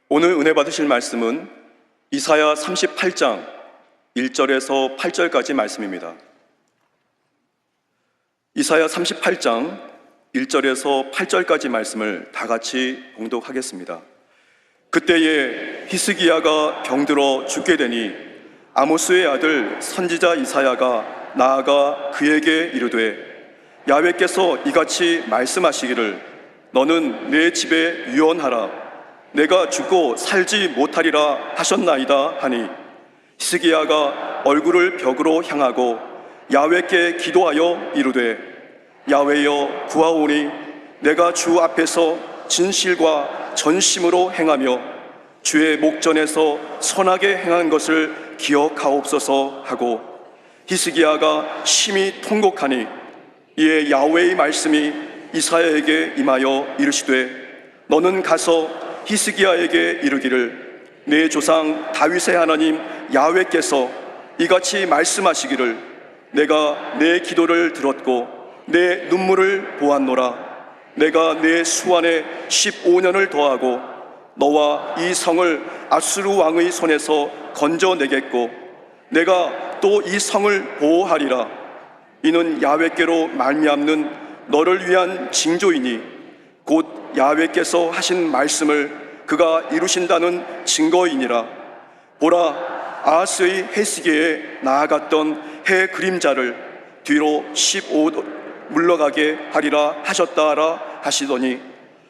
오늘 은혜 받으실 말씀은 이사야 38장 1절에서 8절까지 말씀입니다. 이사야 38장 1절에서 8절까지 말씀을 다 같이 봉독하겠습니다. 그때에 히스기야가 병들어 죽게 되니 아모스의 아들 선지자 이사야가 나아가 그에게 이르되 야훼께서 이같이 말씀하시기를 너는 내 집에 유언하라. 내가 죽고 살지 못하리라 하셨나이다 하니 히스기야가 얼굴을 벽으로 향하고 야훼께 기도하여 이르되 야훼여 구하오니 내가 주 앞에서 진실과 전심으로 행하며 주의 목전에서 선하게 행한 것을 기억하옵소서 하고 히스기야가 심히 통곡하니 이에 야훼의 말씀이 이사야에게 임하여 이르시되 너는 가서 히스기야에게 이르기를 내 조상 다윗의 하나님 야훼께서 이같이 말씀하시기를 내가 내 기도를 들었고 내 눈물을 보았노라. 내가 내 수완에 15년을 더하고 너와 이 성을 아수르 왕의 손에서 건져내겠고 내가 또 이 성을 보호하리라. 이는 야훼께로 말미암는 너를 위한 징조이니 곧 야훼께서 하신 말씀을 그가 이루신다는 증거이니라. 보라, 아하스의 해시계에 나아갔던 해 그림자를 뒤로 15도 물러가게 하리라 하셨다라 하시더니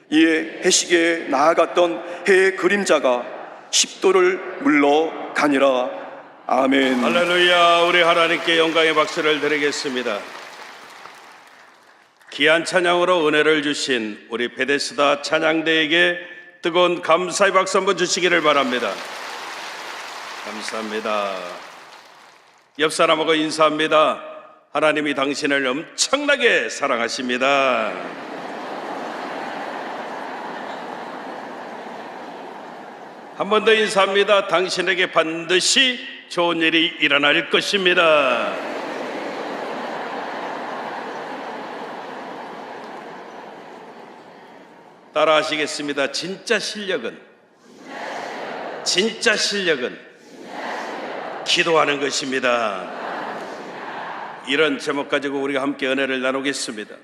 이에 해시계에 나아갔던 해의 그림자가 10도를 물러가니라. 아멘. 할렐루야. 우리 하나님께 영광의 박수를 드리겠습니다. 귀한 찬양으로 은혜를 주신 우리 베데스다 찬양대에게 뜨거운 감사의 박수 한번 주시기를 바랍니다. 감사합니다. 옆 사람하고 인사합니다. 하나님이 당신을 엄청나게 사랑하십니다. 한 번 더 인사합니다. 당신에게 반드시 좋은 일이 일어날 것입니다. 따라 하시겠습니다. 진짜 실력은 기도하는 것입니다. 이런 제목 가지고 우리가 함께 은혜를 나누겠습니다.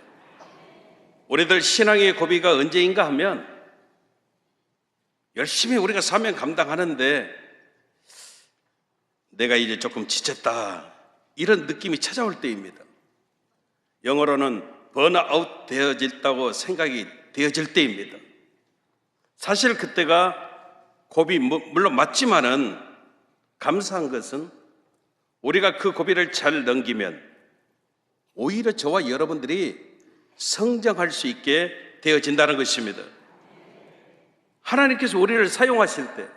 우리들 신앙의 고비가 언제인가 하면 열심히 우리가 사명 감당하는데 내가 이제 조금 지쳤다 이런 느낌이 찾아올 때입니다. 영어로는 번아웃 되어졌다고 생각이 되어질 때입니다. 사실 그때가 고비 물론 맞지만은 감사한 것은 우리가 그 고비를 잘 넘기면 오히려 저와 여러분들이 성장할 수 있게 되어진다는 것입니다. 하나님께서 우리를 사용하실 때,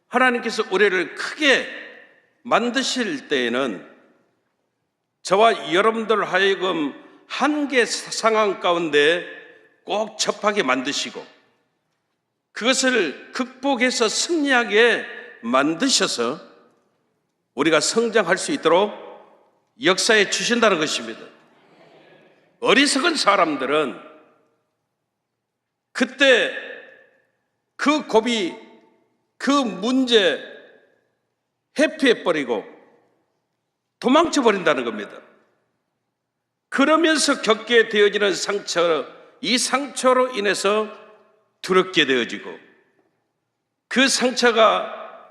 하나님께서 우리를 크게 만드실 때에는 저와 여러분들 하여금 한계 상황 가운데 꼭 접하게 만드시고 그것을 극복해서 승리하게 만드셔서 우리가 성장할 수 있도록 역사에 주신다는 것입니다. 어리석은 사람들은 그때 그 고비, 그 문제 회피해버리고 도망쳐버린다는 겁니다. 그러면서 겪게 되어지는 상처, 이 상처로 인해서 두렵게 되어지고 그 상처가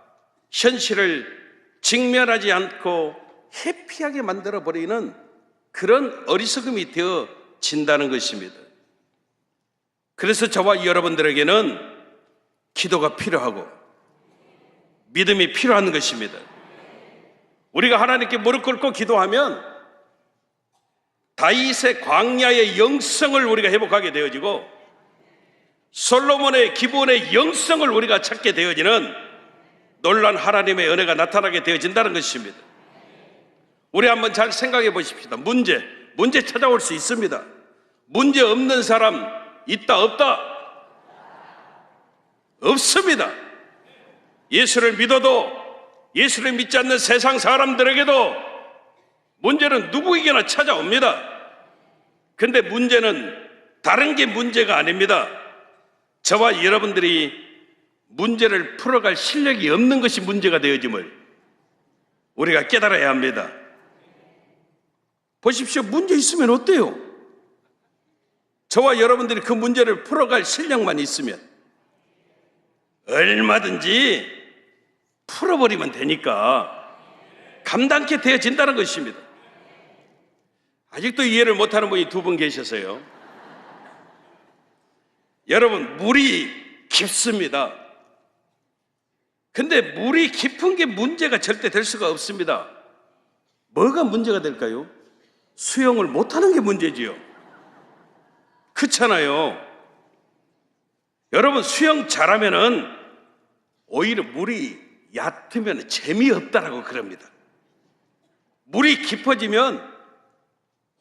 현실을 직면하지 않고 회피하게 만들어버리는 그런 어리석음이 되어진다는 것입니다. 그래서 저와 여러분들에게는 기도가 필요하고 믿음이 필요한 것입니다. 우리가 하나님께 무릎 꿇고 기도하면 다윗의 광야의 영성을 우리가 회복하게 되어지고 솔로몬의 기브온의 영성을 우리가 찾게 되어지는 놀라운 하나님의 은혜가 나타나게 되어진다는 것입니다. 우리 한번 잘 생각해 보십시다. 문제 찾아올 수 있습니다. 문제 없는 사람 있다 없다? 없습니다. 예수를 믿어도 예수를 믿지 않는 세상 사람들에게도 문제는 누구에게나 찾아옵니다. 근데 문제는 다른 게 문제가 아닙니다. 저와 여러분들이 문제를 풀어갈 실력이 없는 것이 문제가 되어짐을 우리가 깨달아야 합니다. 보십시오. 문제 있으면 어때요? 저와 여러분들이 그 문제를 풀어갈 실력만 있으면 얼마든지 풀어버리면 되니까 감당케 되어진다는 것입니다. 아직도 이해를 못하는 분이 두 분 계셔서요. 여러분, 물이 깊습니다. 근데 물이 깊은 게 문제가 절대 될 수가 없습니다. 뭐가 문제가 될까요? 수영을 못하는 게 문제지요. 그렇잖아요. 여러분, 수영 잘하면은 오히려 물이 얕으면 재미없다라고 그럽니다. 물이 깊어지면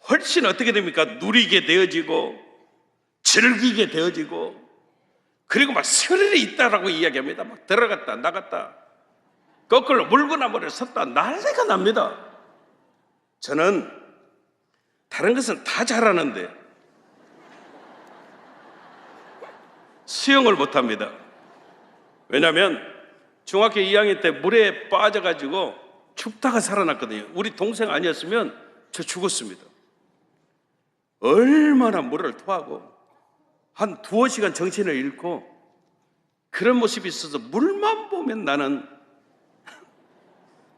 훨씬 어떻게 됩니까? 누리게 되어지고 즐기게 되어지고 그리고 막 스릴이 있다라고 이야기합니다. 막 들어갔다 나갔다 거꾸로 물구나 물에 섰다 난리가 납니다. 저는 다른 것은 다 잘하는데 수영을 못합니다. 왜냐하면 중학교 2학년 때 물에 빠져가지고 죽다가 살아났거든요. 우리 동생 아니었으면 저 죽었습니다. 얼마나 물을 토하고 한 두어 시간 정신을 잃고 그런 모습이 있어서 물만 보면 나는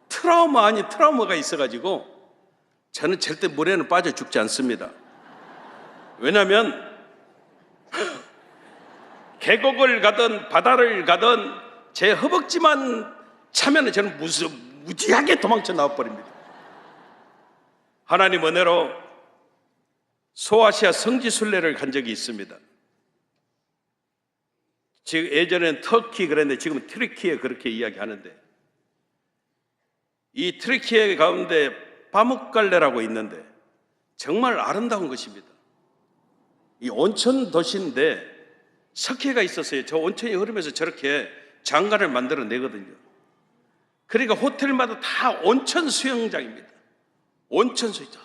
트라우마 아닌 트라우마가 있어가지고 저는 절대 물에는 빠져 죽지 않습니다. 왜냐하면 계곡을 가든 바다를 가든 제 허벅지만 차면 저는 무지하게 도망쳐 나와버립니다. 하나님 은혜로 소아시아 성지순례를 간 적이 있습니다. 지금 예전에는 터키 그랬는데 지금은 트리키에 그렇게 이야기하는데 이 트리키에 가운데 파묵갈레라고 있는데 정말 아름다운 것입니다. 이 온천 도시인데 석회가 있었어요. 저 온천이 흐르면서 저렇게 장관을 만들어내거든요. 그러니까 호텔마다 다 온천 수영장입니다. 온천 수영장.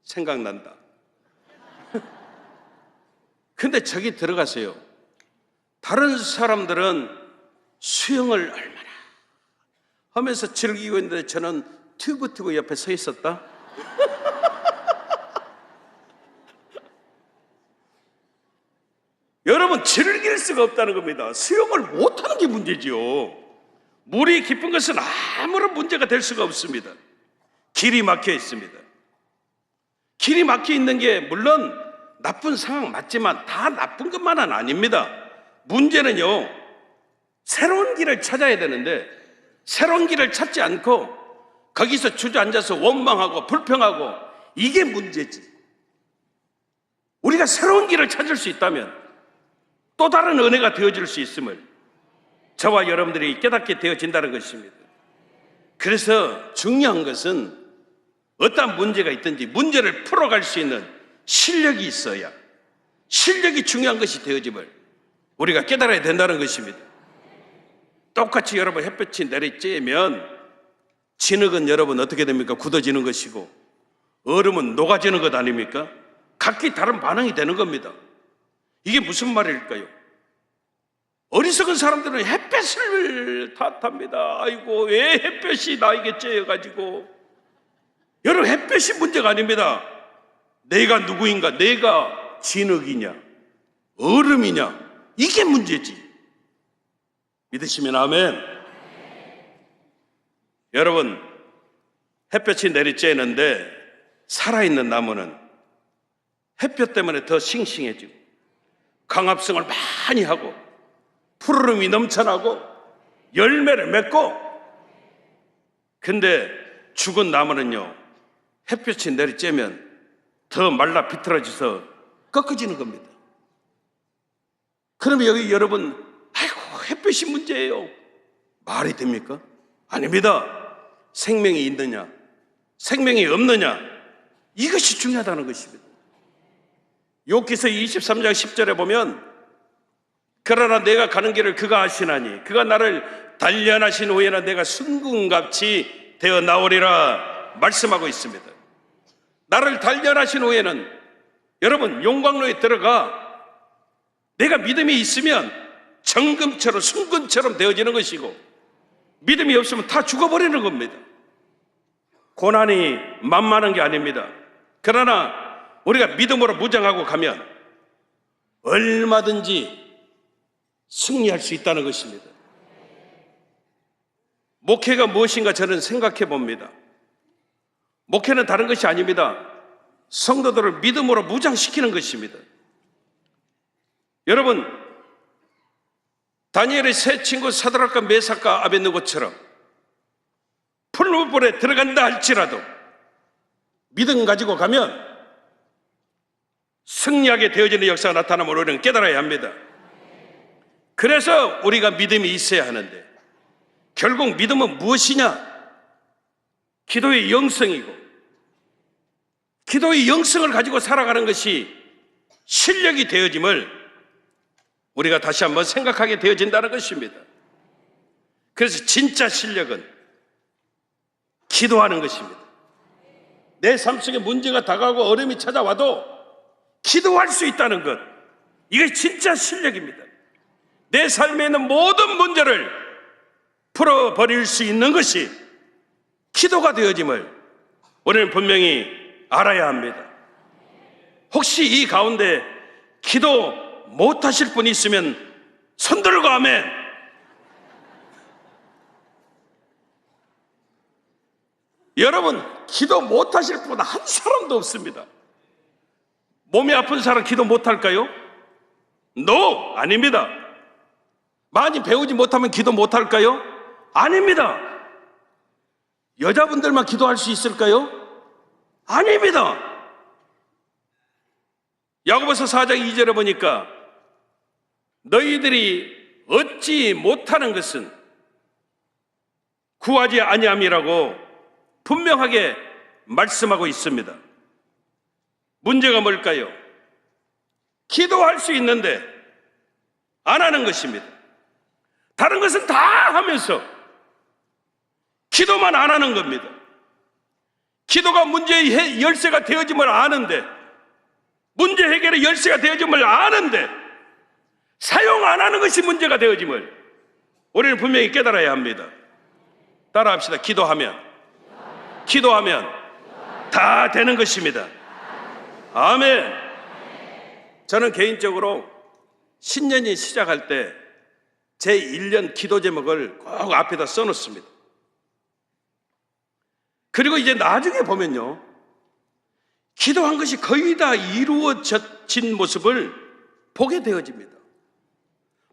생각난다. 근데 저기 들어가세요. 다른 사람들은 수영을 얼마나 하면서 즐기고 있는데 저는 튜브 옆에 서 있었다. 여러분, 즐길 수가 없다는 겁니다. 수영을 못하는 게 문제지요. 물이 깊은 것은 아무런 문제가 될 수가 없습니다. 길이 막혀 있습니다. 길이 막혀 있는 게 물론 나쁜 상황 맞지만 다 나쁜 것만은 아닙니다. 문제는요, 새로운 길을 찾아야 되는데 새로운 길을 찾지 않고 거기서 주저앉아서 원망하고 불평하고 이게 문제지. 우리가 새로운 길을 찾을 수 있다면 또 다른 은혜가 되어질 수 있음을 저와 여러분들이 깨닫게 되어진다는 것입니다. 그래서 중요한 것은 어떤 문제가 있든지 문제를 풀어갈 수 있는 실력이 있어야 실력이 중요한 것이 되어짐을 우리가 깨달아야 된다는 것입니다. 똑같이 여러분 햇볕이 내리쬐면 진흙은 여러분 어떻게 됩니까? 굳어지는 것이고 얼음은 녹아지는 것 아닙니까? 각기 다른 반응이 되는 겁니다. 이게 무슨 말일까요? 어리석은 사람들은 햇볕을 탓합니다. 아이고, 왜 햇볕이 나에게 쬐여가지고. 여러분, 햇볕이 문제가 아닙니다. 내가 누구인가? 내가 진흙이냐? 얼음이냐? 이게 문제지. 믿으시면 아멘. 여러분, 햇볕이 내리쬐는데 살아있는 나무는 햇볕 때문에 더 싱싱해지고 강합성을 많이 하고 푸르름이 넘쳐나고 열매를 맺고, 근데 죽은 나무는요 햇볕이 내리쬐면 더 말라 비틀어져서 꺾어지는 겁니다. 그러면 여기 여러분, 아이고 햇볕이 문제예요. 말이 됩니까? 아닙니다. 생명이 있느냐 생명이 없느냐, 이것이 중요하다는 것입니다. 욥기서 23장 10절에 보면 그러나 내가 가는 길을 그가 아시나니 그가 나를 단련하신 후에는 내가 순금같이 되어 나오리라 말씀하고 있습니다. 나를 단련하신 후에는 여러분 용광로에 들어가 내가 믿음이 있으면 정금처럼 순금처럼 되어지는 것이고, 믿음이 없으면 다 죽어버리는 겁니다. 고난이 만만한 게 아닙니다. 그러나 우리가 믿음으로 무장하고 가면 얼마든지 승리할 수 있다는 것입니다. 목회가 무엇인가 저는 생각해 봅니다. 목회는 다른 것이 아닙니다. 성도들을 믿음으로 무장시키는 것입니다. 여러분, 다니엘의 세 친구 사드락과 메삭과 아벳느고처럼 풀무불에 들어간다 할지라도 믿음 가지고 가면 승리하게 되어지는 역사가 나타나면 우리는 깨달아야 합니다. 그래서 우리가 믿음이 있어야 하는데, 결국 믿음은 무엇이냐? 기도의 영성이고, 기도의 영성을 가지고 살아가는 것이 실력이 되어짐을 우리가 다시 한번 생각하게 되어진다는 것입니다. 그래서 진짜 실력은 기도하는 것입니다. 내 삶 속에 문제가 다가오고 어려움이 찾아와도 기도할 수 있다는 것, 이게 진짜 실력입니다. 내 삶에 있는 모든 문제를 풀어버릴 수 있는 것이 기도가 되어짐을 우리는 분명히 알아야 합니다. 혹시 이 가운데 기도 못하실 분이 있으면 손들고 아멘. 여러분, 기도 못하실 분 한 사람도 없습니다. 몸이 아픈 사람 기도 못할까요? No! 아닙니다. 많이 배우지 못하면 기도 못할까요? 아닙니다. 여자분들만 기도할 수 있을까요? 아닙니다. 야고보서 4장 2절에 보니까 너희들이 얻지 못하는 것은 구하지 아니함이라고 분명하게 말씀하고 있습니다. 문제가 뭘까요? 기도할 수 있는데 안 하는 것입니다. 다른 것은 다 하면서 기도만 안 하는 겁니다. 기도가 문제의 열쇠가 되어짐을 아는데, 문제 해결의 열쇠가 되어짐을 아는데 사용 안 하는 것이 문제가 되어짐을 우리는 분명히 깨달아야 합니다. 따라합시다. 기도하면 다 되는 것입니다. 아멘. 저는 개인적으로 신년이 시작할 때 제 1년 기도 제목을 꼭 앞에다 써놓습니다. 그리고 이제 나중에 보면요, 기도한 것이 거의 다 이루어진 모습을 보게 되어집니다.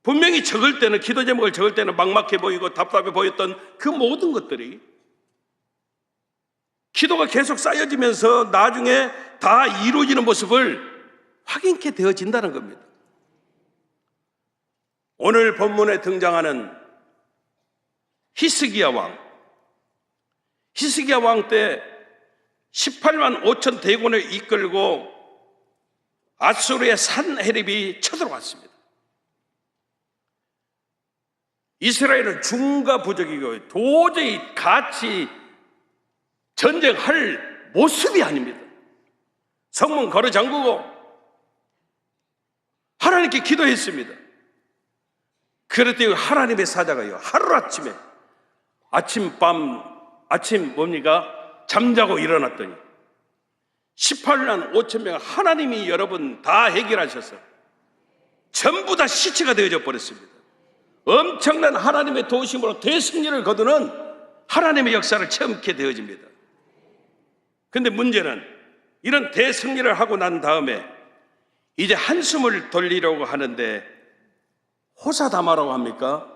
분명히 적을 때는, 기도 제목을 적을 때는 막막해 보이고 답답해 보였던 그 모든 것들이 기도가 계속 쌓여지면서 나중에 다 이루어지는 모습을 확인케 되어진다는 겁니다. 오늘 본문에 등장하는 히스기야 왕 때 18만 5천 대군을 이끌고 아수르의 산헤립이 쳐들어왔습니다. 이스라엘은 중과 부족이고 도저히 같이 전쟁할 모습이 아닙니다. 성문 걸어 잠그고 하나님께 기도했습니다. 그랬더니 하나님의 사자가요, 하루아침에 아침 뭡니까? 잠자고 일어났더니 18만 5천 명 하나님이 여러분 다 해결하셔서 전부 다 시체가 되어져 버렸습니다. 엄청난 하나님의 도우심으로 대승리를 거두는 하나님의 역사를 체험하게 되어집니다. 그런데 문제는 이런 대승리를 하고 난 다음에 이제 한숨을 돌리려고 하는데 호사다마라고 합니까?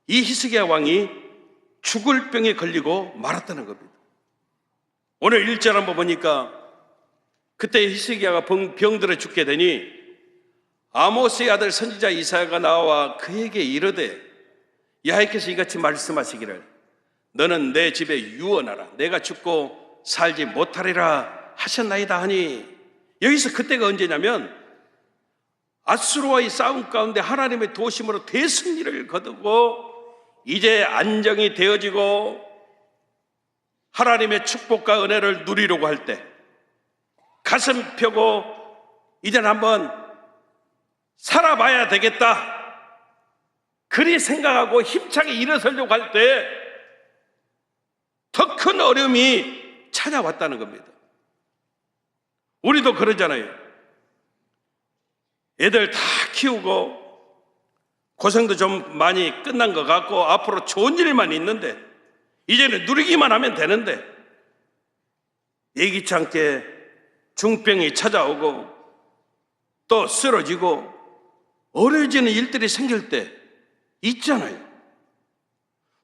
이 히스기야 왕이 죽을 병에 걸리고 말았다는 겁니다. 오늘 1절 한번 보니까 그때 히스기야가 병들어 죽게 되니 아모스의 아들 선지자 이사야가 나와 그에게 이르되, 여호와께서 이같이 말씀하시기를 너는 내 집에 유언하라, 내가 죽고 살지 못하리라 하셨나이다 하니, 여기서 그때가 언제냐면 아수르와의 싸움 가운데 하나님의 도심으로 대승리를 거두고 이제 안정이 되어지고 하나님의 축복과 은혜를 누리려고 할 때 가슴 펴고 이제는 한번 살아봐야 되겠다, 그리 생각하고 힘차게 일어서려고 할 때 더 큰 어려움이 찾아왔다는 겁니다. 우리도 그러잖아요. 애들 다 키우고 고생도 좀 많이 끝난 것 같고 앞으로 좋은 일만 있는데 이제는 누리기만 하면 되는데 예기치 않게 중병이 찾아오고 또 쓰러지고 어려워지는 일들이 생길 때 있잖아요.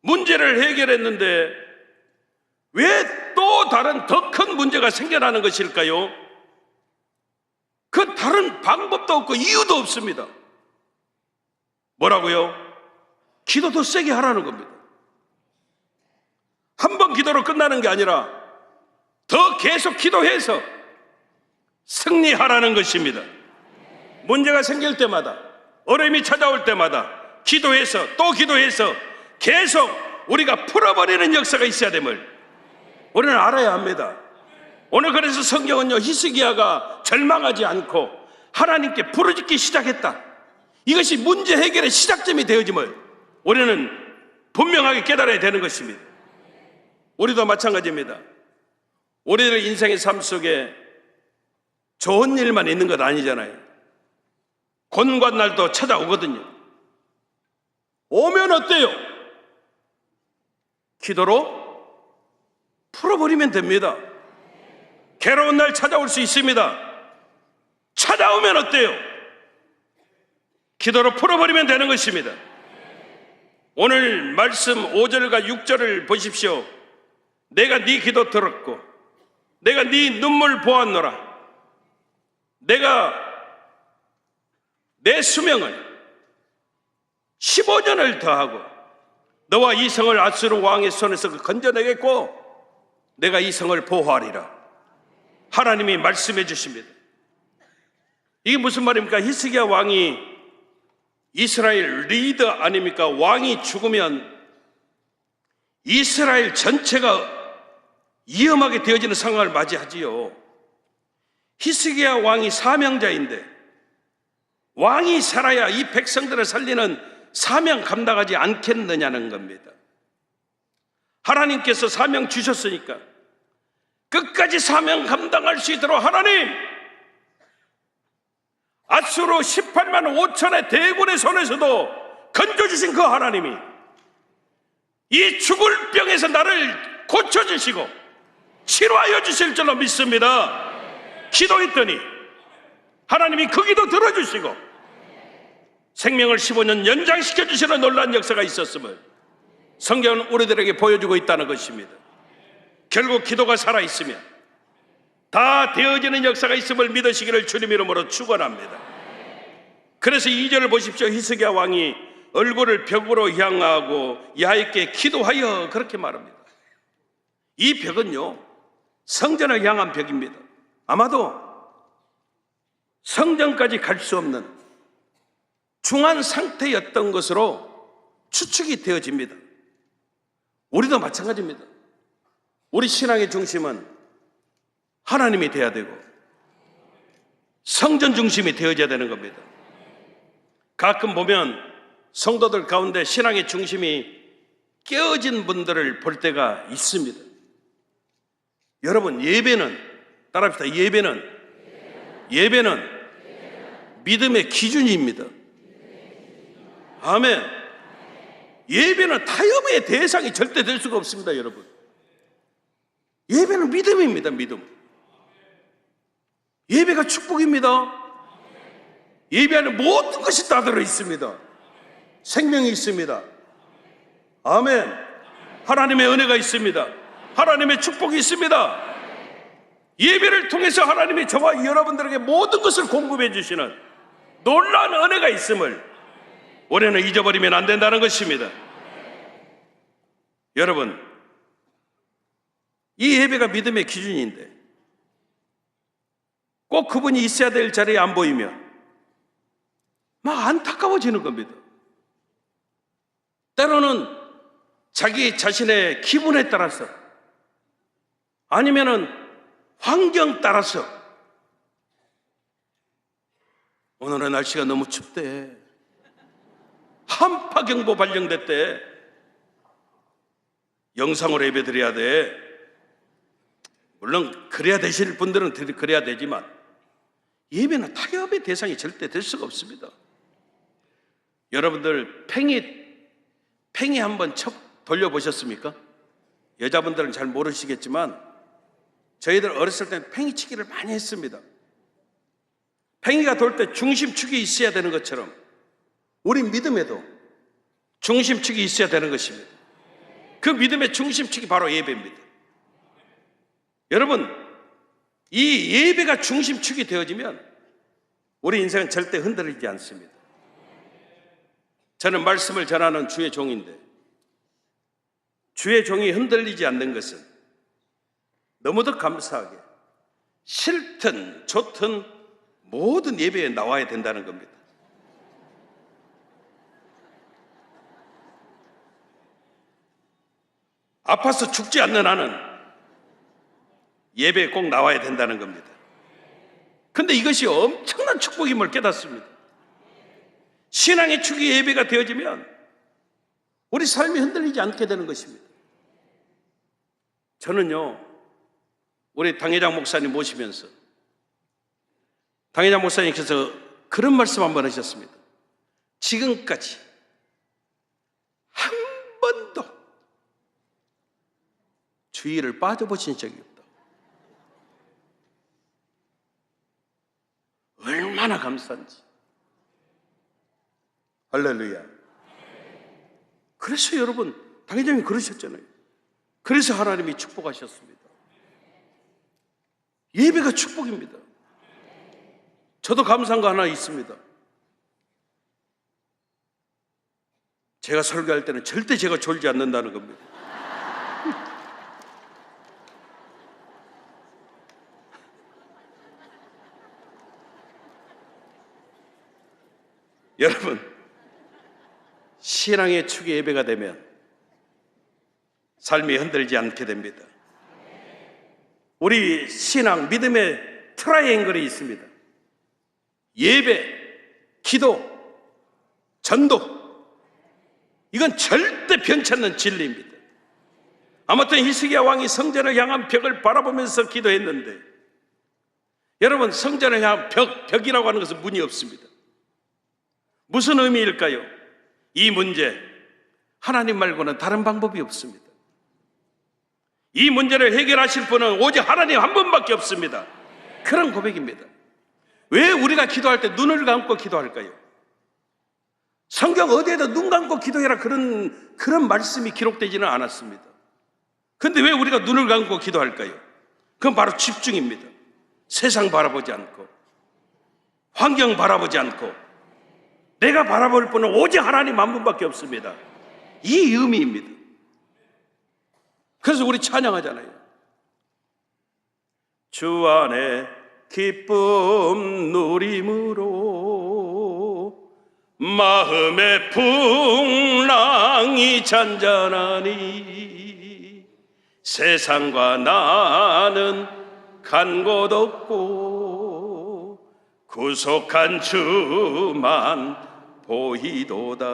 문제를 해결했는데 왜 또 다른 더 큰 문제가 생겨나는 것일까요? 그 다른 방법도 없고 이유도 없습니다. 뭐라고요? 기도 더 세게 하라는 겁니다. 한 번 기도로 끝나는 게 아니라 더 계속 기도해서 승리하라는 것입니다. 문제가 생길 때마다, 어려움이 찾아올 때마다 기도해서 또 기도해서 계속 우리가 풀어버리는 역사가 있어야 됨을 우리는 알아야 합니다. 오늘 그래서 성경은요, 히스기야가 절망하지 않고 하나님께 부르짖기 시작했다. 이것이 문제 해결의 시작점이 되어짐을 우리는 분명하게 깨달아야 되는 것입니다. 우리도 마찬가지입니다. 우리들 인생의 삶 속에 좋은 일만 있는 것 아니잖아요. 곤관날도 찾아오거든요. 오면 어때요? 기도로 풀어버리면 됩니다. 괴로운 날 찾아올 수 있습니다. 찾아오면 어때요? 기도로 풀어버리면 되는 것입니다. 오늘 말씀 5절과 6절을 보십시오. 내가 네 기도 들었고 내가 네 눈물 보았노라. 내가 내 수명을 15년을 더하고 너와 이 성을 아수르 왕의 손에서 건져내겠고 내가 이 성을 보호하리라. 하나님이 말씀해 주십니다. 이게 무슨 말입니까? 히스기야 왕이 이스라엘 리더 아닙니까? 왕이 죽으면 이스라엘 전체가 위험하게 되어지는 상황을 맞이하지요. 히스기야 왕이 사명자인데 왕이 살아야 이 백성들을 살리는 사명 감당하지 않겠느냐는 겁니다. 하나님께서 사명 주셨으니까 끝까지 사명 감당할 수 있도록 하나님, 아수르 18만 5천의 대군의 손에서도 건져주신 그 하나님이 이 죽을 병에서 나를 고쳐주시고 치료하여 주실 줄로 믿습니다. 기도했더니 하나님이 그 기도 들어주시고 생명을 15년 연장시켜 주시는 놀라운 역사가 있었음을 성경은 우리들에게 보여주고 있다는 것입니다. 결국 기도가 살아있으면 다 되어지는 역사가 있음을 믿으시기를 주님 이름으로 축원합니다. 그래서 2절을 보십시오. 히스기야 왕이 얼굴을 벽으로 향하고 야훼께 기도하여 그렇게 말합니다. 이 벽은요, 성전을 향한 벽입니다. 아마도 성전까지 갈 수 없는 중한 상태였던 것으로 추측이 되어집니다. 우리도 마찬가지입니다. 우리 신앙의 중심은 하나님이 되어야 되고 성전 중심이 되어져야 되는 겁니다. 가끔 보면 성도들 가운데 신앙의 중심이 깨어진 분들을 볼 때가 있습니다. 여러분, 예배는 따라합시다. 예배는 믿음의 기준입니다. 아멘. 예배는 타협의 대상이 절대 될 수가 없습니다, 여러분. 예배는 믿음입니다, 믿음. 예배가 축복입니다. 예배 안에 모든 것이 다 들어 있습니다. 생명이 있습니다. 아멘. 하나님의 은혜가 있습니다. 하나님의 축복이 있습니다. 예배를 통해서 하나님이 저와 여러분들에게 모든 것을 공급해 주시는 놀라운 은혜가 있음을 우리는 잊어버리면 안 된다는 것입니다. 여러분, 이 예배가 믿음의 기준인데 꼭 그분이 있어야 될 자리에 안 보이면 막 안타까워지는 겁니다. 때로는 자기 자신의 기분에 따라서 아니면은 환경 따라서 오늘은 날씨가 너무 춥대. 한파경보 발령됐대. 영상으로 예배 드려야 돼. 물론 그래야 되실 분들은 그래야 되지만 예배는 타협의 대상이 절대 될 수가 없습니다. 여러분들 팽이 한번 돌려보셨습니까? 여자분들은 잘 모르시겠지만 저희들 어렸을 때는 팽이치기를 많이 했습니다. 팽이가 돌 때 중심축이 있어야 되는 것처럼 우리 믿음에도 중심축이 있어야 되는 것입니다. 그 믿음의 중심축이 바로 예배입니다. 여러분, 이 예배가 중심축이 되어지면 우리 인생은 절대 흔들리지 않습니다. 저는 말씀을 전하는 주의 종인데 주의 종이 흔들리지 않는 것은 너무도 감사하게 싫든 좋든 모든 예배에 나와야 된다는 겁니다. 아파서 죽지 않는 한은 예배에 꼭 나와야 된다는 겁니다. 근데 이것이 엄청난 축복임을 깨닫습니다. 신앙의 축이 예배가 되어지면 우리 삶이 흔들리지 않게 되는 것입니다. 저는요, 우리 당회장 목사님 모시면서 당회장 목사님께서 그런 말씀 한번 하셨습니다. 지금까지 한 번도 주의를 빠져보신 적이 없다. 얼마나 감사한지. 할렐루야. 그래서 여러분, 당회장이 그러셨잖아요. 그래서 하나님이 축복하셨습니다. 예배가 축복입니다. 저도 감사한 거 하나 있습니다. 제가 설교할 때는 절대 제가 졸지 않는다는 겁니다. 여러분, 신앙의 축이 예배가 되면 삶이 흔들리지 않게 됩니다. 우리 신앙, 믿음의 트라이앵글이 있습니다. 예배, 기도, 전도. 이건 절대 변찮는 진리입니다. 아무튼 히스기야 왕이 성전을 향한 벽을 바라보면서 기도했는데, 여러분, 성전을 향한 벽이라고 하는 것은 문이 없습니다. 무슨 의미일까요? 이 문제, 하나님 말고는 다른 방법이 없습니다. 이 문제를 해결하실 분은 오직 하나님 한 분밖에 없습니다. 그런 고백입니다. 왜 우리가 기도할 때 눈을 감고 기도할까요? 성경 어디에도 눈 감고 기도해라 그런 말씀이 기록되지는 않았습니다. 그런데 왜 우리가 눈을 감고 기도할까요? 그건 바로 집중입니다. 세상 바라보지 않고, 환경 바라보지 않고, 내가 바라볼 분은 오직 하나님 한 분밖에 없습니다. 이 의미입니다. 그래서 우리 찬양하잖아요. 주 안에 기쁨 누림으로 마음의 풍랑이 잔잔하니 세상과 나는 간 곳 없고 구속한 주만 보이도다.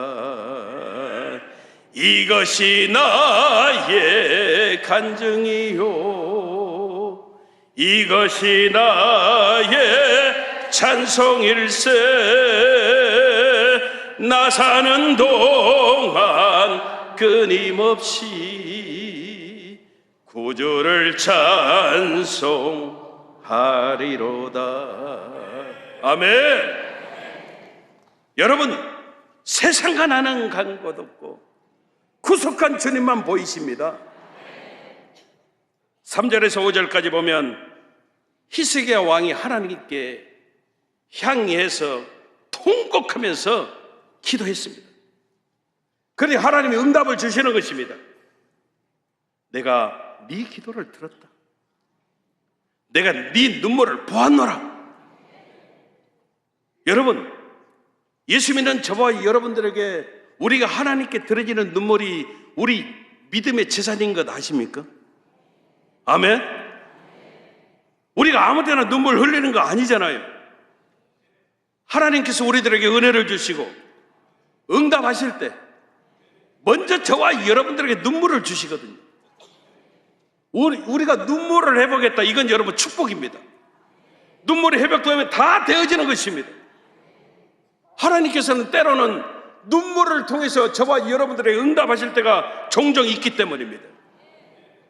이것이 나의 간증이요, 이것이 나의 찬송일세. 나 사는 동안 끊임없이 구주를 찬송하리로다. 아멘. 여러분, 세상과 나는 간 곳 없고 구속한 주님만 보이십니다. 3절에서 5절까지 보면 히스기야 왕이 하나님께 향해서 통곡하면서 기도했습니다. 그런데 하나님이 응답을 주시는 것입니다. 내가 네 기도를 들었다. 내가 네 눈물을 보았노라. 여러분, 예수 믿는 저와 여러분들에게 우리가 하나님께 드려지는 눈물이 우리 믿음의 재산인 것 아십니까? 아멘? 우리가 아무 데나 눈물 흘리는 거 아니잖아요. 하나님께서 우리들에게 은혜를 주시고 응답하실 때 먼저 저와 여러분들에게 눈물을 주시거든요. 우리가 눈물을 회복했다. 이건 여러분 축복입니다. 눈물이 회복되면 다 되어지는 것입니다. 하나님께서는 때로는 눈물을 통해서 저와 여러분들에게 응답하실 때가 종종 있기 때문입니다.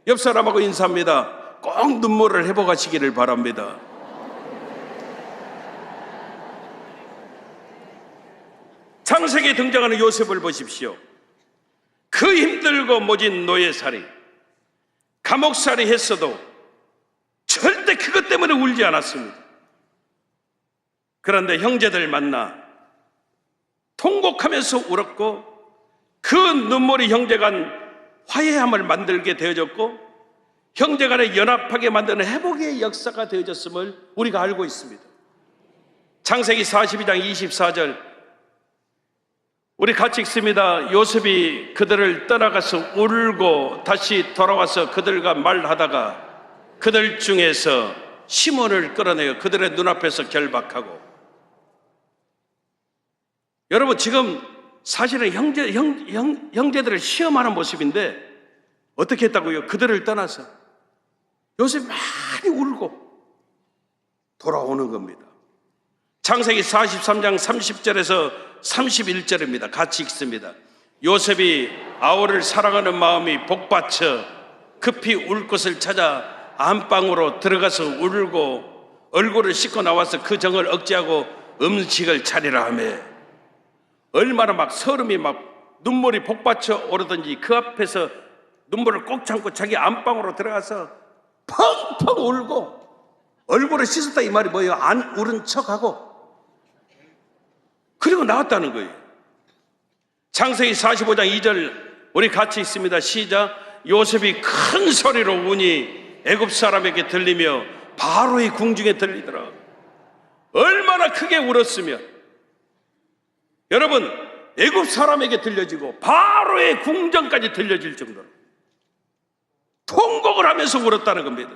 옆 사람하고 인사합니다. 꼭 눈물을 회복하시기를 바랍니다. 창세기에 등장하는 요셉을 보십시오. 그 힘들고 모진 노예살이, 감옥살이 했어도 절대 그것 때문에 울지 않았습니다. 그런데 형제들 만나 통곡하면서 울었고, 그 눈물이 형제 간 화해함을 만들게 되어졌고, 형제 간에 연합하게 만드는 회복의 역사가 되어졌음을 우리가 알고 있습니다. 창세기 42장 24절 우리 같이 읽습니다. 요셉이 그들을 떠나가서 울고 다시 돌아와서 그들과 말하다가 그들 중에서 시몬을 끌어내어 그들의 눈앞에서 결박하고. 여러분, 지금 사실은 형제들을 시험하는 모습인데 어떻게 했다고요? 그들을 떠나서 요셉이 많이 울고 돌아오는 겁니다. 창세기 43장 30절에서 31절입니다. 같이 읽습니다. 요셉이 아우를 사랑하는 마음이 복받쳐 급히 울 곳을 찾아 안방으로 들어가서 울고 얼굴을 씻고 나와서 그 정을 억제하고 음식을 차리라 하며, 얼마나 막 서름이 막 눈물이 복받쳐 오르든지 그 앞에서 눈물을 꼭 참고 자기 안방으로 들어가서 펑펑 울고, 얼굴을 씻었다 이 말이 뭐예요? 안 울은 척하고 그리고 나왔다는 거예요. 창세기 45장 2절 우리 같이 있습니다. 시작. 요셉이 큰 소리로 우니 애굽 사람에게 들리며 바로의 궁중에 들리더라. 얼마나 크게 울었으면, 여러분, 애굽 사람에게 들려지고 바로의 궁전까지 들려질 정도로 통곡을 하면서 울었다는 겁니다.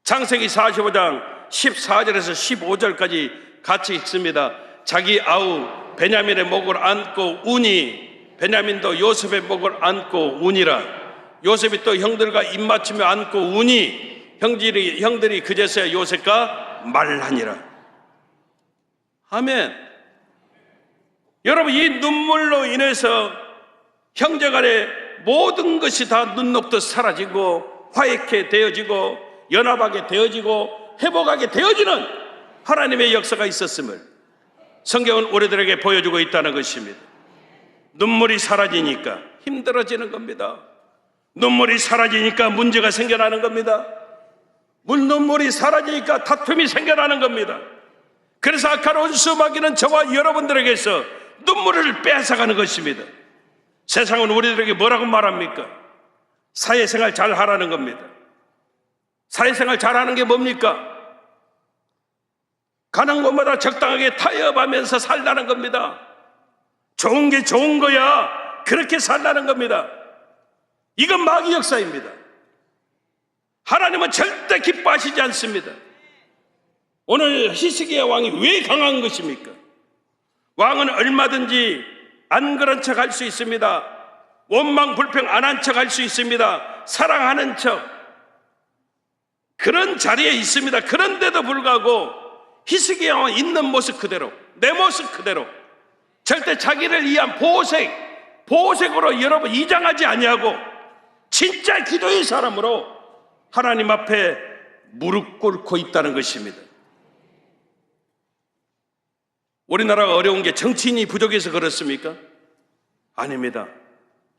창세기 45장 14절에서 15절까지 같이 읽습니다. 자기 아우 베냐민의 목을 안고 우니 베냐민도 요셉의 목을 안고 우니라. 요셉이 또 형들과 입맞추며 안고 우니 형들이 그제서야 요셉과 말하니라. 아멘. 여러분, 이 눈물로 인해서 형제간의 모든 것이 다 눈 녹듯 사라지고 화해케 되어지고 연합하게 되어지고 회복하게 되어지는 하나님의 역사가 있었음을 성경은 우리들에게 보여주고 있다는 것입니다. 눈물이 사라지니까 힘들어지는 겁니다. 눈물이 사라지니까 문제가 생겨나는 겁니다. 눈물이 사라지니까 다툼이 생겨나는 겁니다. 그래서 악한 원수마귀는 저와 여러분들에게서 눈물을 뺏어가는 것입니다. 세상은 우리들에게 뭐라고 말합니까? 사회생활 잘 하라는 겁니다. 사회생활 잘하는 게 뭡니까? 가는 곳마다 적당하게 타협하면서 살라는 겁니다. 좋은 게 좋은 거야, 그렇게 살라는 겁니다. 이건 마귀 역사입니다. 하나님은 절대 기뻐하시지 않습니다. 오늘 히스기야 왕이 왜 강한 것입니까? 왕은 얼마든지 안 그런 척 할 수 있습니다. 원망 불평 안 한 척 할 수 있습니다. 사랑하는 척, 그런 자리에 있습니다. 그런데도 불구하고 히스기야 왕은 있는 모습 그대로, 내 모습 그대로, 절대 자기를 위한 보호색으로 여러분 이장하지 아니하고 진짜 기도의 사람으로 하나님 앞에 무릎 꿇고 있다는 것입니다. 우리나라가 어려운 게 정치인이 부족해서 그렇습니까? 아닙니다.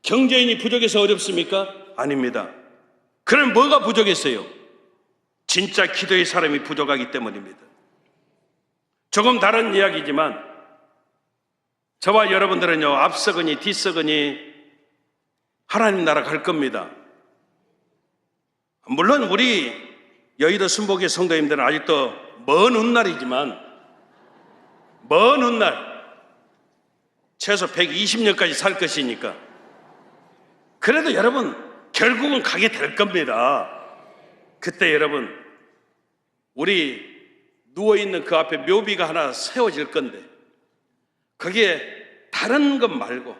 경제인이 부족해서 어렵습니까? 아닙니다. 그럼 뭐가 부족했어요? 진짜 기도의 사람이 부족하기 때문입니다. 조금 다른 이야기지만 저와 여러분들은요, 앞서거니 뒤서거니 하나님 나라 갈 겁니다. 물론 우리 여의도 순복의 성도님들은 아직도 먼 훗날이지만, 먼 훗날 최소 120년까지 살 것이니까, 그래도 여러분 결국은 가게 될 겁니다. 그때 여러분 우리 누워있는 그 앞에 묘비가 하나 세워질 건데 거기에 다른 것 말고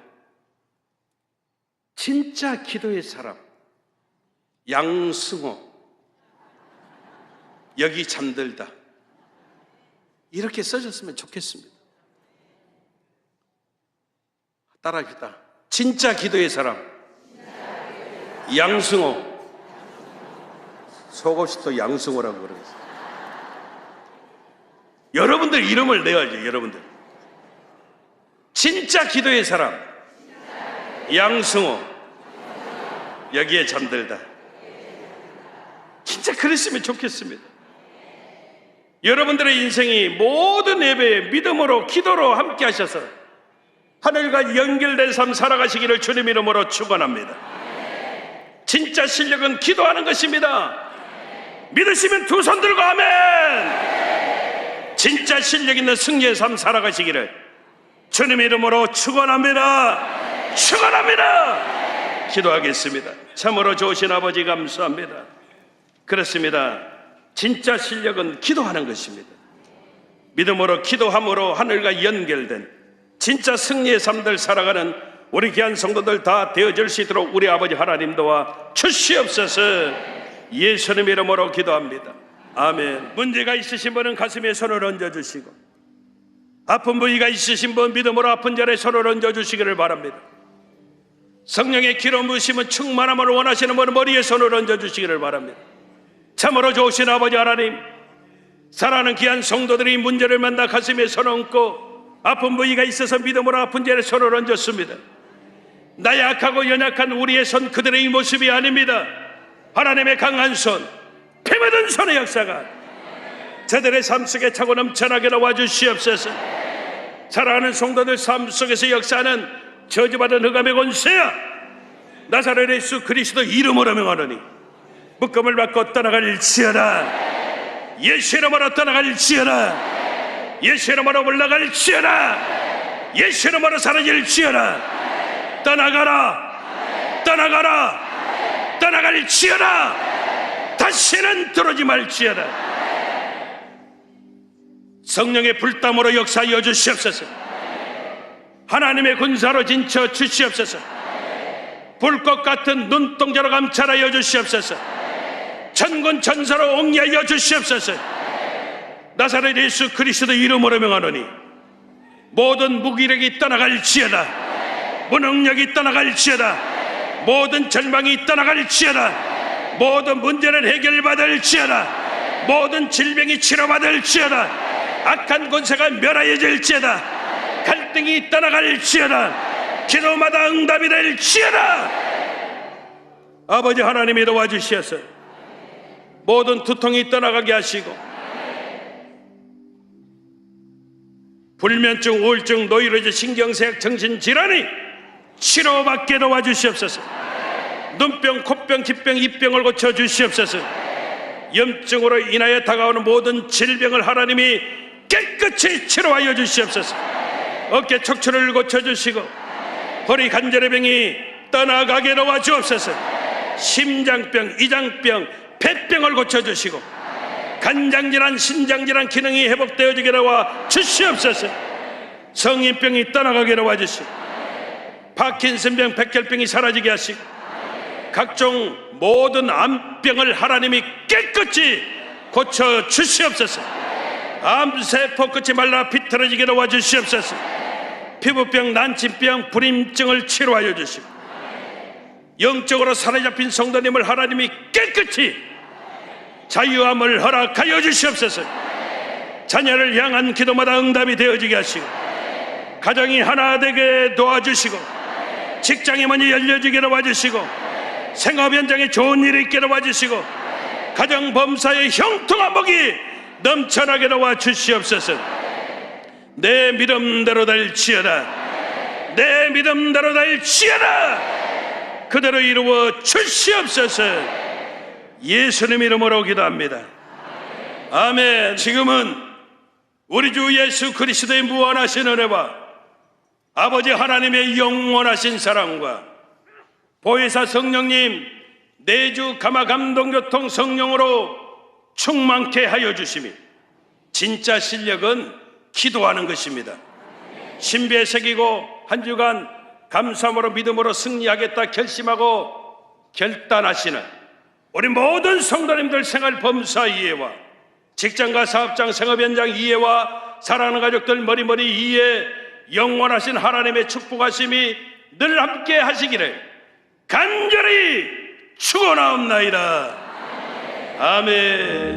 진짜 기도의 사람, 양승호, 여기 잠들다, 이렇게 써줬으면 좋겠습니다. 따라합시다. 진짜 기도의 사람, 양승호. 속없이 또 양승호라고 그러겠어요. 여러분들 이름을 내야죠. 여러분들 진짜 기도의 사람, 양승호, 여기에 잠들다. 진짜 그랬으면 좋겠습니다. 여러분들의 인생이 모든 예배에 믿음으로 기도로 함께 하셔서 하늘과 연결된 삶 살아가시기를 주님 이름으로 축원합니다. 진짜 실력은 기도하는 것입니다. 믿으시면 두 손 들고 아멘. 진짜 실력 있는 승리의 삶 살아가시기를 주님 이름으로 축원합니다. 축원합니다. 기도하겠습니다. 참으로 좋으신 아버지 감사합니다. 그렇습니다. 진짜 실력은 기도하는 것입니다. 믿음으로 기도함으로 하늘과 연결된 진짜 승리의 삶들 살아가는 우리 귀한 성도들 다 되어질 수 있도록 우리 아버지 하나님 도와 주시옵소서. 예수님 이름으로 기도합니다. 아멘. 문제가 있으신 분은 가슴에 손을 얹어주시고, 아픈 부위가 있으신 분 믿음으로 아픈 자리에 손을 얹어주시기를 바랍니다. 성령의 기름 부으심은 충만함을 원하시는 분은 머리에 손을 얹어주시기를 바랍니다. 참으로 좋으신 아버지 하나님, 사랑하는 귀한 성도들이 문제를 만나 가슴에 손을 얹고 아픈 부위가 있어서 믿음으로 아픈 자리에 손을 얹었습니다. 나약하고 연약한 우리의 손, 그들의 모습이 아닙니다. 하나님의 강한 손, 피 묻은 손의 역사가 저들의 삶 속에 차고 넘쳐나게 나와주시옵소서. 사랑하는 성도들 삶 속에서 역사하는 저주받은 흑암의 권세야, 나사렛 예수 그리스도 이름으로 명하노니 묶음을 받고 떠나갈지어다. 예수 이름으로 떠나갈지어다. 예수 이름으로 올라갈지어다. 예수 이름으로 사라질지어다. 떠나가라, 떠나가라, 떠나갈지어다. 다시는 들어오지 말지어다. 성령의 불담으로 역사하여 주시옵소서. 하나님의 군사로 진쳐 주시옵소서. 불꽃 같은 눈동자로 감찰하여 주시옵소서. 천군 천사로 옹리하여 주시옵소서. 나사렛 예수 그리스도 이름으로 명하노니 모든 무기력이 떠나갈지어다. 무능력이 떠나갈지어다. 모든 절망이 떠나갈지어다. 모든 문제는 해결받을지어다. 모든 질병이 치료받을지어다. 악한 권세가 멸하여질지어다. 갈등이 떠나갈지어다. 기도마다 응답이 될지어다. 아버지 하나님이 도와주시어서 모든 두통이 떠나가게 하시고, 불면증, 우울증, 노이로제, 신경쇠약, 정신질환이 치료받게 도와주시옵소서. 눈병, 코병, 기병, 입병을 고쳐주시옵소서. 염증으로 인하여 다가오는 모든 질병을 하나님이 깨끗이 치료하여 주시옵소서. 어깨 척추를 고쳐주시고 허리 관절의 떠나가게 도와주옵소서. 심장병, 이장병, 폐병을 고쳐주시고 간장질환, 신장질환 기능이 회복되어지게 도와 주시옵소서. 성인병이 떠나가게 도와주시고 파킨슨병, 백혈병이 사라지게 하시고 각종 모든 암병을 하나님이 깨끗이 고쳐 주시옵소서. 암세포 끝이 말라 비틀어지게 도와주시옵소서. 피부병, 난치병, 불임증을 치료하여 주시고 영적으로 사로잡힌 성도님을 하나님이 깨끗이 자유함을 허락하여 주시옵소서. 자녀를 향한 기도마다 응답이 되어지게 하시고 가정이 하나 되게 도와주시고 직장이 많이 열려지게 도와주시고 생업 현장에 좋은 일이 있게 도와주시고 가정 범사의 형통한 복이 넘쳐나게 도와주시옵소서. 내 믿음대로 될지어다. 내 믿음대로 될지어다. 그대로 이루어 주시옵소서. 예수님 이름으로 기도합니다. 아멘. 지금은 우리 주 예수 그리스도의 무한하신 은혜와 아버지 하나님의 영원하신 사랑과 보혜사 성령님 내주 감화 감동 교통 성령으로 충만케 하여 주시며 진짜 실력은 기도하는 것입니다. 신비에 새기고 한 주간 감사함으로 믿음으로 승리하겠다 결심하고 결단하시는 우리 모든 성도님들 생활 범사 이해와 직장과 사업장 생업 현장 이해와 사랑하는 가족들 머리머리 이해 영원하신 하나님의 축복하심이 늘 함께 하시기를 간절히 축원하옵나이다. 아멘.